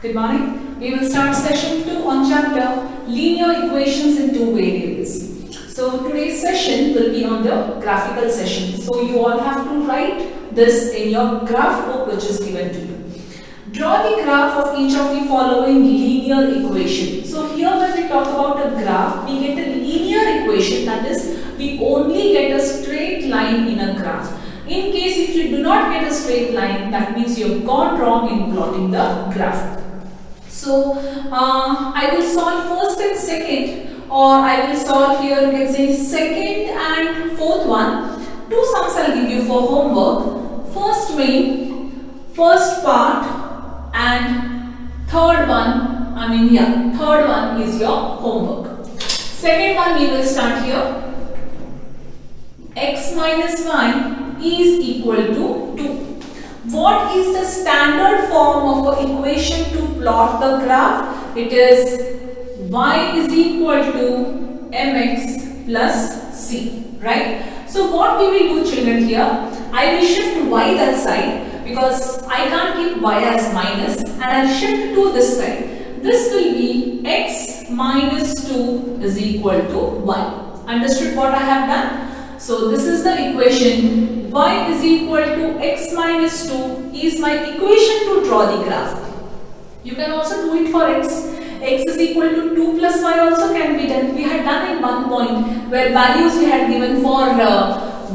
Good morning. We will start session 2 on chapter linear equations in two variables. So today's session will be on the graphical session. So you all have to write this in your graph book which is given to you. Draw the graph of each of the following linear equation. So here when we talk about a graph, we get a linear equation, that is we only get a straight line in a graph. In case if you do not get a straight line, that means you have gone wrong in plotting the graph. So I will solve first and second, or I will solve here you can say second and fourth one. Two sums I'll give you for homework. First main, first part, and third one, third one is your homework. Second one we will start here. X minus y is equal to 2. What is the standard form of an equation to plot the graph? It is y is equal to mx plus c, right? So what we will do, children, here, I will shift y that side because I can't keep y as minus, and I'll shift to this side. This will be x minus 2 is equal to y. Understood what I have done? So this is the equation. Y is equal to x minus 2 is my equation to draw the graph. You can also do it for x. X is equal to 2 plus y also can be done. We had done in one point where values we had given for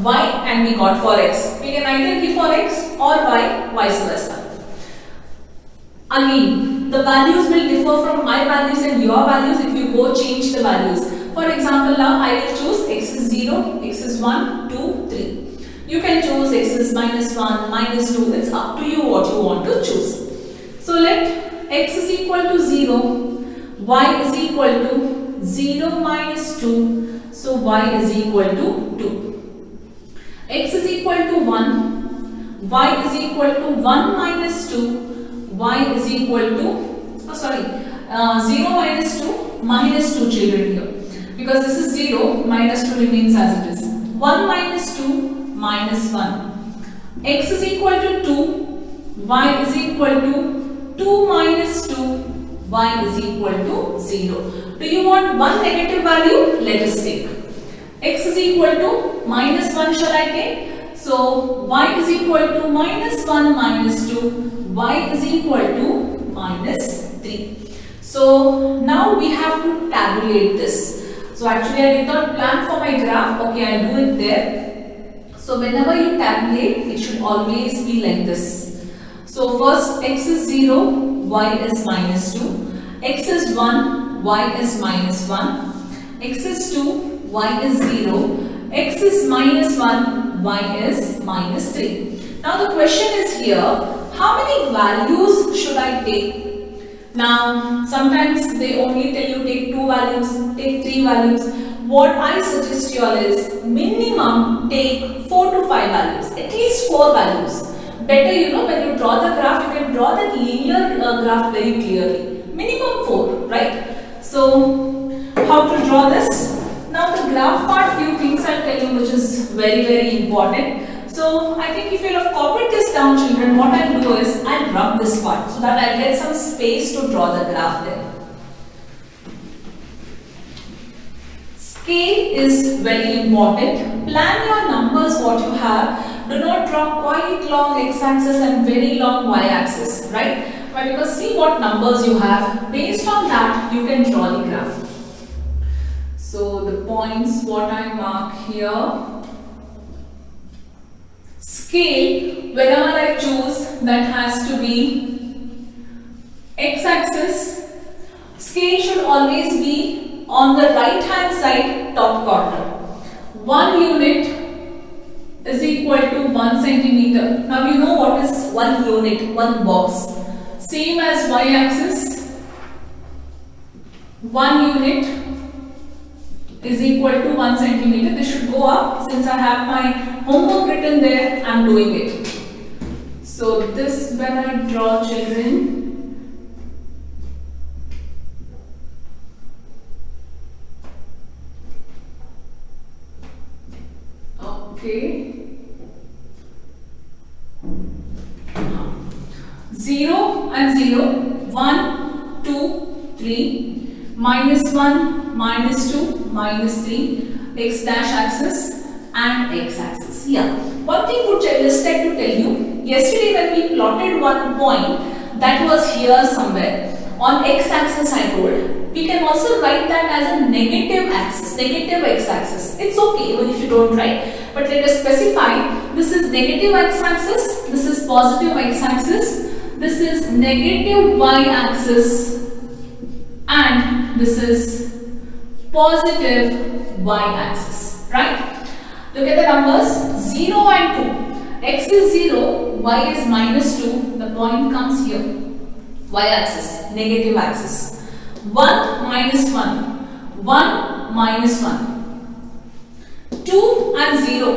y and we got for x. We can either give for x or y, vice versa. Again, the values will differ from my values and your values if you go change the values. For example, now I will choose x is 0, x is 1, 2, 3. You can choose x is minus 1, minus 2. It's up to you what you want to choose. So let x is equal to 0, y is equal to 0 minus 2. So y is equal to 2. X is equal to 1, y is equal to 1 minus 2, y is equal to, 0 minus 2, minus 2 children here. Because this is 0, minus 2 remains as it is. 1 minus 2, minus 1. X is equal to 2, y is equal to 2 minus 2, y is equal to 0. Do you want one negative value? Let us take. X is equal to minus 1 shall I take? So y is equal to minus 1 minus 2, y is equal to minus 3. So now we have to tabulate this. So actually I did not plan for my graph. Okay, I'll do it there. So whenever you tabulate, it should always be like this. So first x is 0, y is minus 2. X is 1, y is minus 1. X is 2, y is 0. X is minus 1, y is minus 3. Now the question is here, how many values should I take? Now, sometimes they only tell you take 2 values, take 3 values. What I suggest you all is minimum take 4 to 5 values, at least 4 values. Better, when you draw the graph, you can draw that linear graph very clearly. Minimum 4, right? So, how to draw this? Now, the graph part, few things I'll tell you which is very, very important. So, I think if you have copied this down, children, what I'll do is I'll rub this part so that I'll get some space to draw the graph there. Scale is very important. Plan your numbers what you have. Do not draw quite long x-axis and very long y-axis, right? But because see what numbers you have. Based on that, you can draw the graph. So, the points what I mark here. Scale, whenever I choose, that has to be x-axis. Scale should always be on the right hand side top corner. 1 unit is equal to 1 centimeter. Now you know what is 1 unit, 1 box. Same as y-axis. 1 unit is equal to 1 centimeter. This should go up. Since I have my homework written there, I am doing it. So this when I draw, children, okay, 0 and 0, 1, 2, 3, minus 1, minus 2, minus 3, x dash axis and x axis. Yeah. One thing would just like to tell you, yesterday when we plotted one point that was here somewhere on x axis, I told we can also write that as a negative axis, negative x axis. It's okay even if you don't write, but let us specify this is negative x axis, this is positive x axis, this is negative y axis, and this is positive y axis, right? Look at the numbers 0 and 2. X is 0, y is minus 2. The point comes here. Y axis, negative axis. 1 minus 1. 1 minus 1. 2 and 0.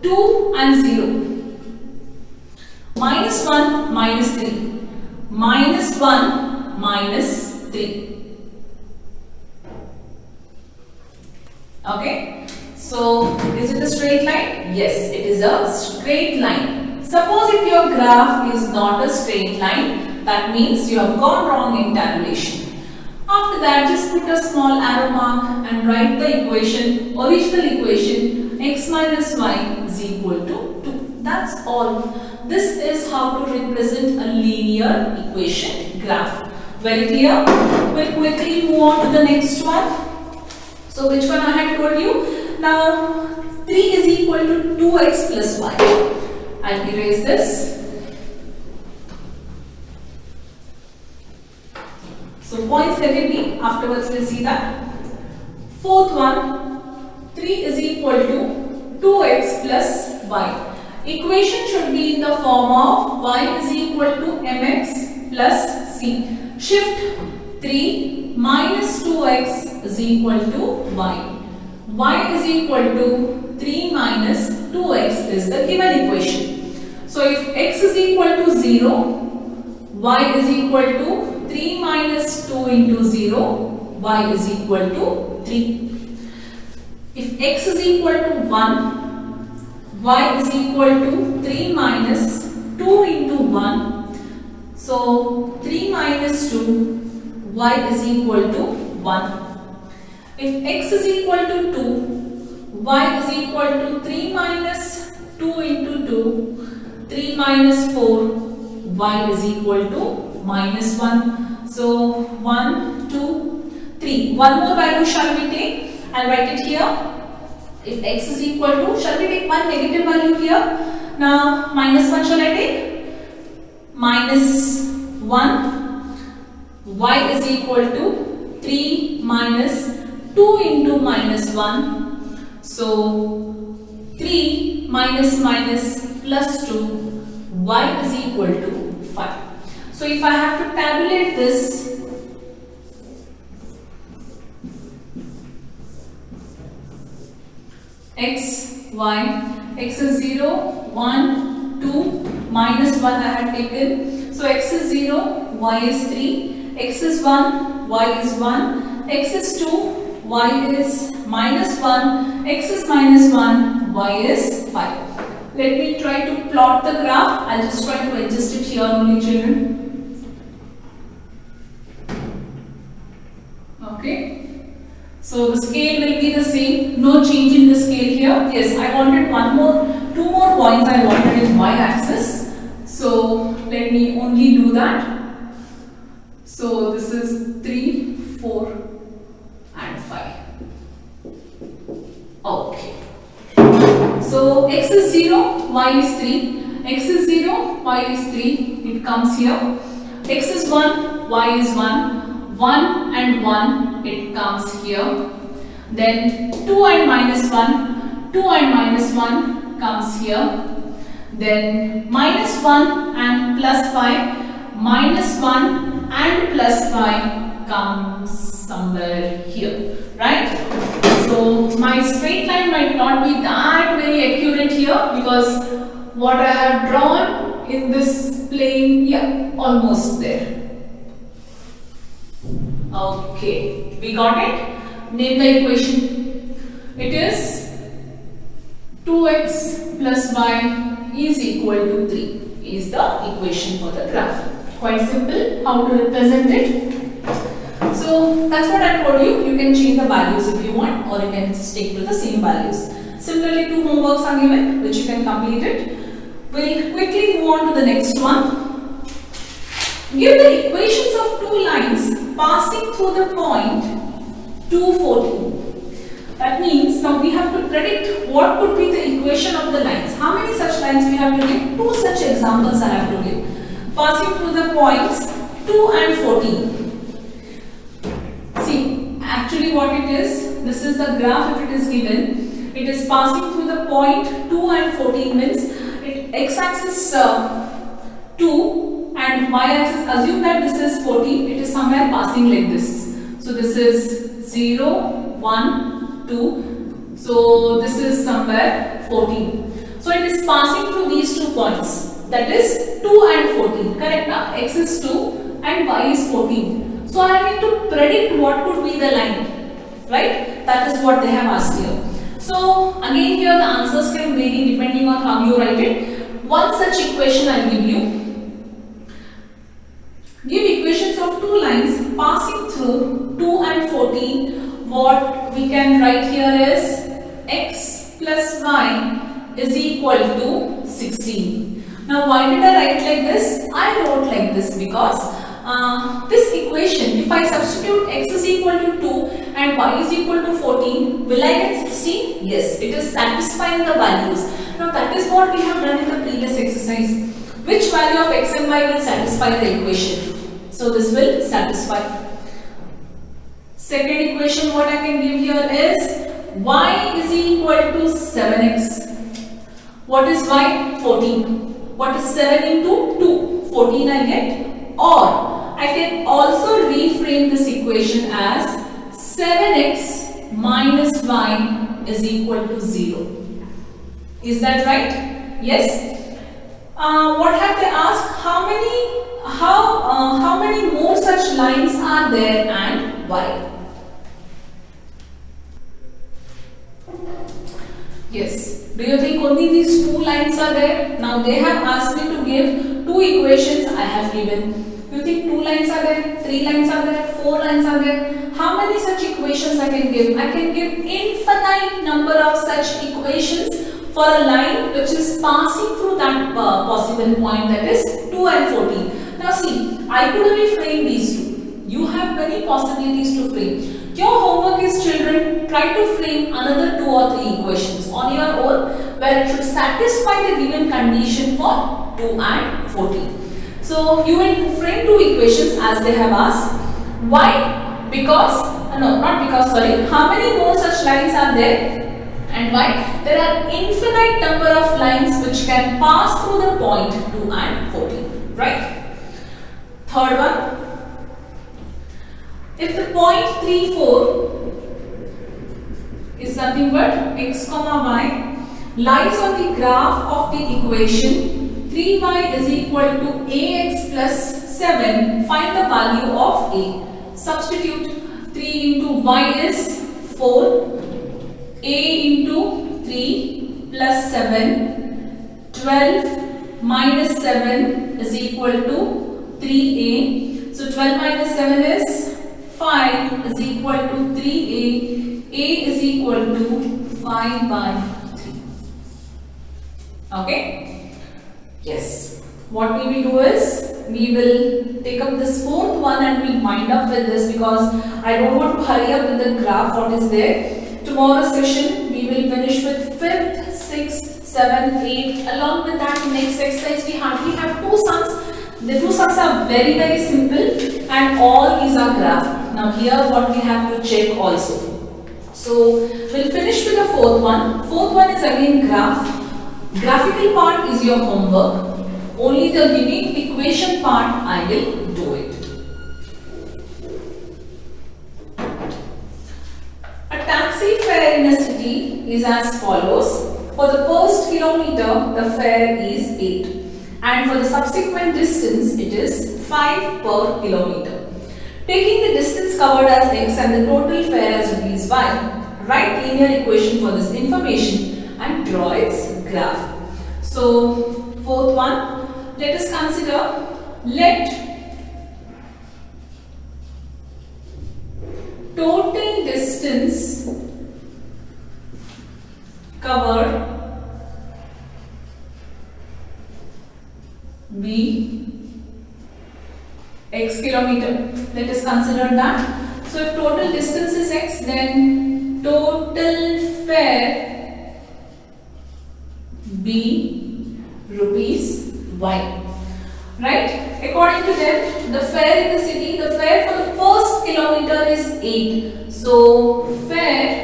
2 and 0. Minus 1 minus 3. Minus 1 minus 3. Okay. So, is it a straight line? Yes, it is a straight line. Suppose if your graph is not a straight line, that means you have gone wrong in tabulation. After that, just put a small arrow mark and write the equation, original equation, x minus y is equal to 2. That's all. This is how to represent a linear equation graph. Very clear? We'll quickly move on to the next one. So, which one I had told you? Now, 3 is equal to 2x plus y. I'll erase this. So, points let it be. Afterwards, we'll see that. Fourth one, 3 is equal to 2x plus y. Equation should be in the form of y is equal to mx plus c. Shift 3 minus 2x is equal to y. Y is equal to 3 minus 2x is the given equation. So, if x is equal to 0, y is equal to 3 minus 2 into 0, y is equal to 3. If x is equal to 1, y is equal to 3 minus 2 into 1. So, 3 minus 2, y is equal to 1. If x is equal to 2, y is equal to 3 minus 2 into 2, 3 minus 4, y is equal to minus 1. So, 1, 2, 3. One more value shall we take? I'll write it here. If x is equal to, shall we take one negative value here? Now, minus 1 shall I take? Minus 1, y is equal to 3 minus 2 into minus 1. So, 3 minus minus plus 2, y is equal to 5. So, if I have to tabulate this, x, y, x is 0, 1, 2, minus 1 I have taken. So, x is 0, y is 3, x is 1, y is 1, x is 2, y is minus 1, x is minus 1, y is 5. Let me try to plot the graph. I'll just try to adjust it here only, children. Okay. So the scale will be the same. No change in the scale here. Yes, I wanted two more points I wanted in y-axis. So let me only do that. So this is 3, 4 and 5. Okay. So x is 0, y is 3. X is 0, y is 3. It comes here. X is 1, y is 1. 1 and 1, it comes here. Then 2 and minus 1. 2 and minus 1 comes here. Then minus 1 and plus 5. Minus 1 and plus 5 comes somewhere here. Right? So my straight line might not be that very accurate here because what I have drawn in this plane, yeah, almost there. Okay, we got it. Name the equation. It is 2x plus y is equal to 3 is the equation for the graph. Quite simple how to represent it. So that's what I told you. You can change the values if you want, or you can stick to the same values. Similarly, 2 homeworks are given which you can complete it. We'll quickly move on to the next one. Give the equations of 2 lines passing through the point 2, 14. That means now we have to predict what could be the equation of the lines. How many such lines we have to give? 2 such examples I have to give. Passing through the points 2 and 14. See, actually what it is, this is the graph if it is given. It is passing through the point 2 and 14 means x-axis 2 and y-axis, assume that this is 14, it is somewhere passing like this. So this is 0, 1, 2, so this is somewhere 14. So it is passing through these 2 points, that is 2 and 14, correct now? X is 2 and y is 14. So I need to predict what could be the line, right? That is what they have asked here. So again here the answers can vary depending on how you write it. One such equation I will give you. Give equations of 2 lines passing through 2 and 14. What we can write here is x plus y is equal to 16. Now why did I write like this? I wrote like this because this equation, if I substitute x is equal to 2 and y is equal to 14, will I get 16? Yes, it is satisfying the values. Now that is what we have done in the previous exercise. Which value of x and y will satisfy the equation? So this will satisfy. Second equation what I can give here is y is equal to 7x. What is y? 14. What is 7 into 2? 14 I get. Or I can also reframe this equation as 7x minus y is equal to 0. Is that right? Yes. What have they asked? How many more such lines are there and why? Yes. Do you think only these 2 lines are there? Now they have asked me to give 2 equations. I have given. You think 2 lines are there, 3 lines are there, 4 lines are there? How many such equations I can give? I can give infinite number of such equations for a line which is passing through that possible point, that is 2 and 14. Now see, I could only frame these 2. You have many possibilities to frame. Your homework is, children, try to frame another 2 or 3 equations on your own where it should satisfy the given condition for 2 and 14. So you will frame 2 equations as they have asked. Why? Because, no, not because, sorry. How many more such lines are there? And why? There are infinite number of lines which can pass through the point 2 and 14. Right? Third one. If the point 3, 4 is nothing but x comma y lies on the graph of the equation 3y is equal to ax plus 7, find the value of a. Substitute 3 into y is 4, a into 3 plus 7, 12 minus 7 is equal to 3a. So 12 minus 7 is 5 is equal to 3a. A is equal to 5 by 3. Okay? Yes. What we will do is, we will take up this 4th one and we'll wind up with this because I don't want to hurry up with the graph what is there. Tomorrow's session we will finish with 5th, 6th, 7th, 8th. Along with that, next exercise we hardly have 2 sums. The 2 sums are very, very simple and all these are graph. Now here what we have to check also. So we'll finish with the 4th one. 4th one is again graph. Graphical part is your homework. Only the giving equation part I will do it. A taxi fare in a city is as follows. For the first kilometer, the fare is 8. And for the subsequent distance, it is 5 per kilometer. Taking the distance covered as x and the total fare as rupees y, write linear equation for this information and draw its graph. So, 4th one, let us consider, let total distance covered B x kilometer. Let us consider that. So if total distance is x, then total fare B rupees y. Right? According to them, the fare in the city, the fare for the first kilometer is 8. So fare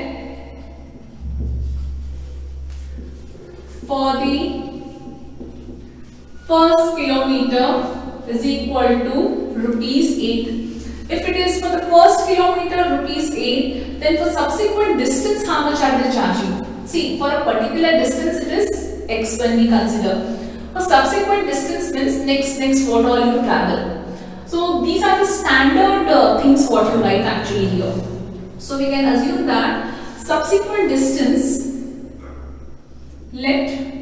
for the first kilometer is equal to rupees 8. If it is for the first kilometer rupees 8, then for subsequent distance how much are they charging? See, for a particular distance it is x when we consider. For subsequent distance means next what all you travel. So these are the standard things what you write actually here. So we can assume that subsequent distance, let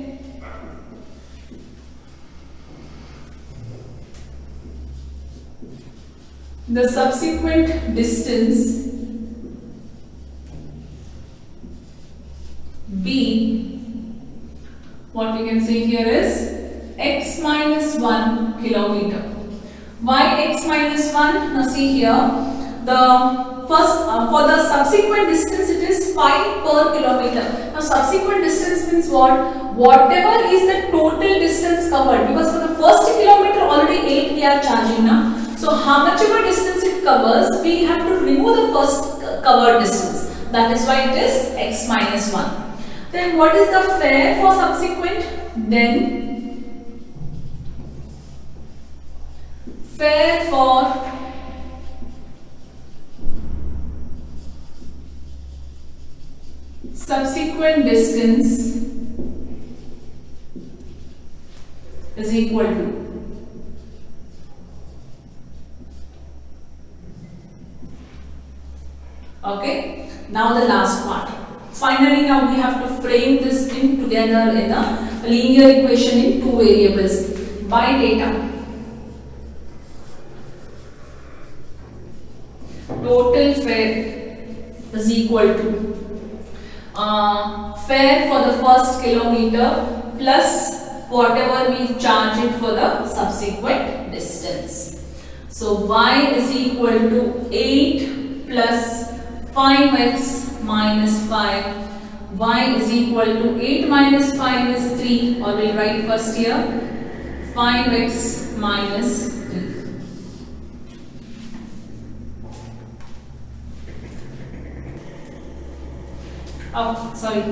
the subsequent distance be, what we can say here is x minus 1 kilometer. Why x minus 1? Now see here, the first for the subsequent distance it is 5 per kilometer. Now subsequent distance means what? Whatever is the total distance covered, because for the first kilometer already 8 we are charging now. So how much ever distance it covers, we have to remove the first covered distance. That is why it is x minus 1. Then what is the fare for subsequent? Then fare for subsequent distance is equal to okay. Now the last part. Finally, now we have to frame this thing together in a linear equation in two variables by data. Total fare is equal to fare for the first kilometer plus whatever we charge it for the subsequent distance. So y is equal to 8 plus 5x minus 5. Y is equal to 8 minus 5 is 3, or we'll write first here 5x minus 3. Oh, sorry.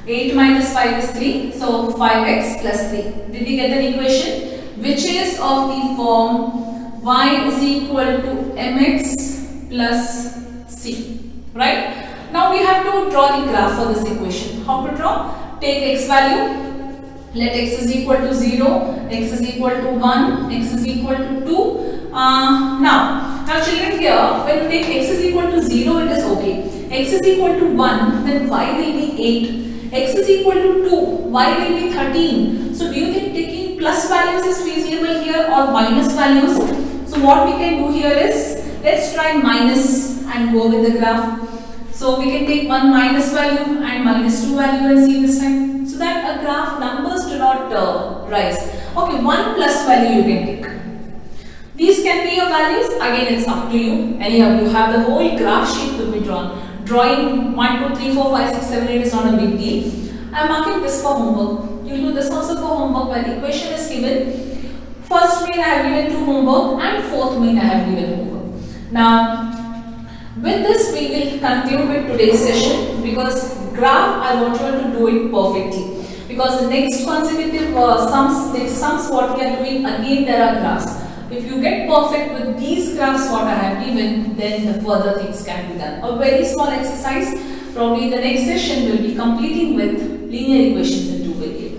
8 minus 5 is 3, so 5x plus 3. Did we get an equation which is of the form y is equal to mx plus c, right? Now we have to draw the graph for this equation. How to draw? Take x value, let x is equal to 0, x is equal to 1, x is equal to 2. Now children, here when you take x is equal to 0 it is okay. X is equal to 1, then y will be 8. X is equal to 2, y will be 13. So do you think taking plus values is feasible here or minus values? So what we can do here is, let's try minus and go with the graph. So we can take one minus value and minus 2 value and see this time. So that a graph numbers do not rise. Okay, one plus value you can take. These can be your values. Again, it's up to you. Anyhow, you have the whole graph sheet to be drawn. Drawing 1, 2, 3, 4, 5, 6, 7, 8 is not a big deal. I am marking this for homework. You do this also for homework when the equation is given. First main I have given 2 homework and fourth main I have given homework. Now, with this we will conclude with today's session, because graph I want you to do it perfectly. Because the next consecutive sums what we are doing, again there are graphs. If you get perfect with these graphs what I have given, then the further things can be done. A very small exercise, probably the next session will be completing with linear equations in two variables.